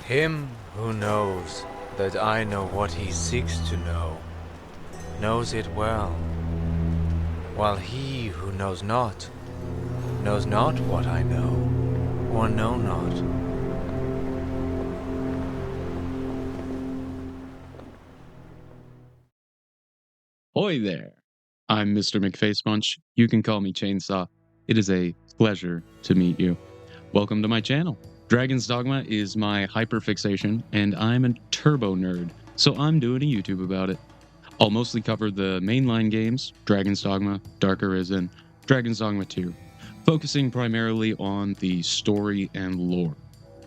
Him who knows that I know what he seeks to know, knows it well, while he who knows not what I know, or know not. Hoy there! I'm Mr. McFacepunch. You can call me Chainsaw. It is a pleasure to meet you. Welcome to my channel. Dragon's Dogma is my hyperfixation, and I'm a turbo nerd, so I'm doing a YouTube about it. I'll mostly cover the mainline games, Dragon's Dogma, Dark Arisen, Dragon's Dogma 2, focusing primarily on the story and lore.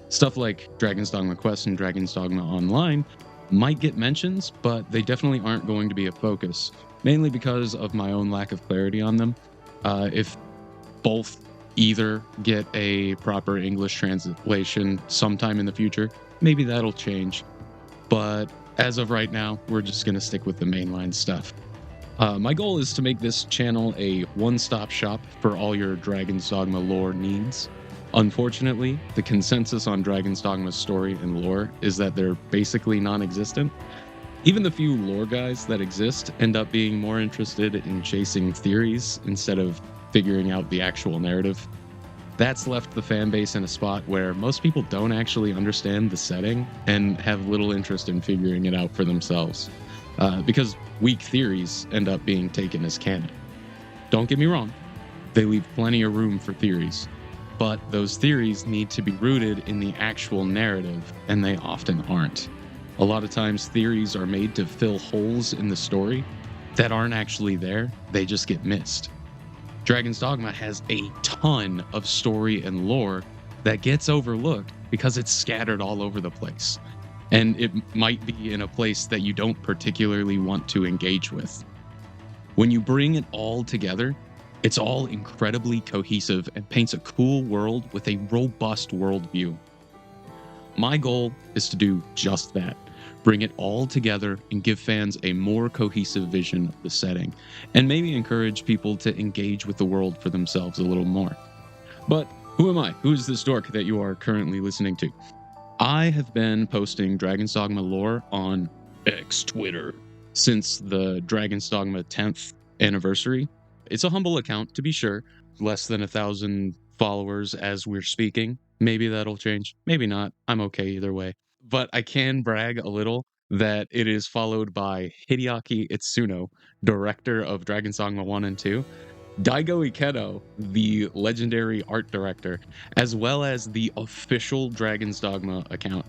Stuff like Dragon's Dogma Quest and Dragon's Dogma Online might get mentions, but they definitely aren't going to be a focus, mainly because of my own lack of clarity on them. If both either get a proper English translation sometime in the future, maybe that'll change. But as of right now, we're just going to stick with the mainline stuff. My goal is to make this channel a one-stop shop for all your Dragon's Dogma lore needs. Unfortunately, the consensus on Dragon's Dogma's story and lore is that they're basically non-existent. Even the few lore guys that exist end up being more interested in chasing theories instead of figuring out the actual narrative. That's left the fanbase in a spot where most people don't actually understand the setting and have little interest in figuring it out for themselves, because weak theories end up being taken as canon. Don't get me wrong, they leave plenty of room for theories, but those theories need to be rooted in the actual narrative, and they often aren't. A lot of times theories are made to fill holes in the story that aren't actually there, they just get missed. Dragon's Dogma has a ton of story and lore that gets overlooked because it's scattered all over the place, and it might be in a place that you don't particularly want to engage with. When you bring it all together, it's all incredibly cohesive and paints a cool world with a robust worldview. My goal is to do just that. Bring it all together and give fans a more cohesive vision of the setting, and maybe encourage people to engage with the world for themselves a little more. But who am I? Who is this dork that you are currently listening to? I have been posting Dragon's Dogma lore on X Twitter since the Dragon's Dogma 10th anniversary. It's a humble account, to be sure, less than 1,000 followers as we're speaking. Maybe that'll change, maybe not. I'm okay either way. But I can brag a little that it is followed by Hideaki Itsuno, director of Dragon's Dogma 1 and 2, Daigo Iketo, the legendary art director, as well as the official Dragon's Dogma account.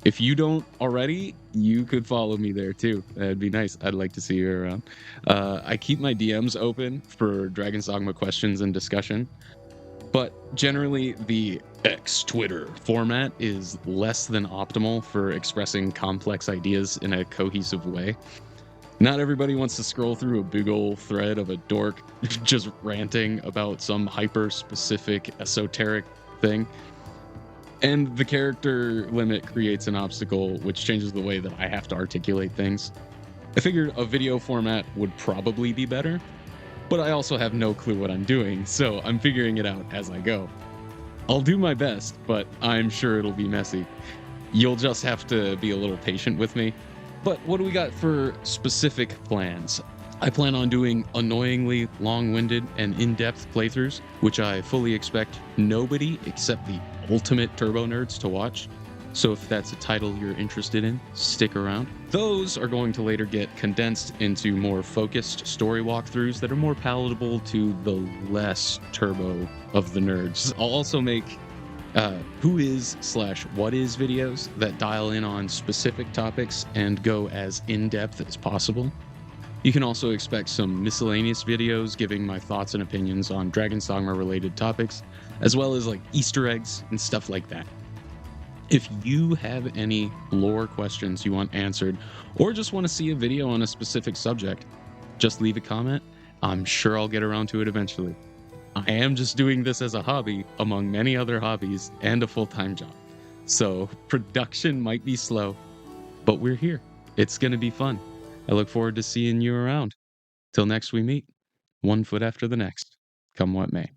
If you don't already, you could follow me there too. That'd be nice. I'd like to see you around. I keep my DMs open for Dragon's Dogma questions and discussion, but generally the X Twitter format is less than optimal for expressing complex ideas in a cohesive way. Not everybody wants to scroll through a big old thread of a dork just ranting about some hyper-specific esoteric thing. And the character limit creates an obstacle which changes the way that I have to articulate things. I figured a video format would probably be better, but I also have no clue what I'm doing, so I'm figuring it out as I go. I'll do my best, but I'm sure it'll be messy. You'll just have to be a little patient with me. But what do we got for specific plans? I plan on doing annoyingly long-winded and in-depth playthroughs, which I fully expect nobody except the ultimate turbo nerds to watch. So if that's a title you're interested in, stick around. Those are going to later get condensed into more focused story walkthroughs that are more palatable to the less turbo of the nerds. I'll also make who is/what is videos that dial in on specific topics and go as in-depth as possible. You can also expect some miscellaneous videos giving my thoughts and opinions on Dragon's Dogma related topics, as well as like Easter eggs and stuff like that. If you have any lore questions you want answered, or just want to see a video on a specific subject, just leave a comment. I'm sure I'll get around to it eventually. I am just doing this as a hobby among many other hobbies and a full-time job. So production might be slow, but we're here. It's going to be fun. I look forward to seeing you around. Till next we meet, one foot after the next, come what may.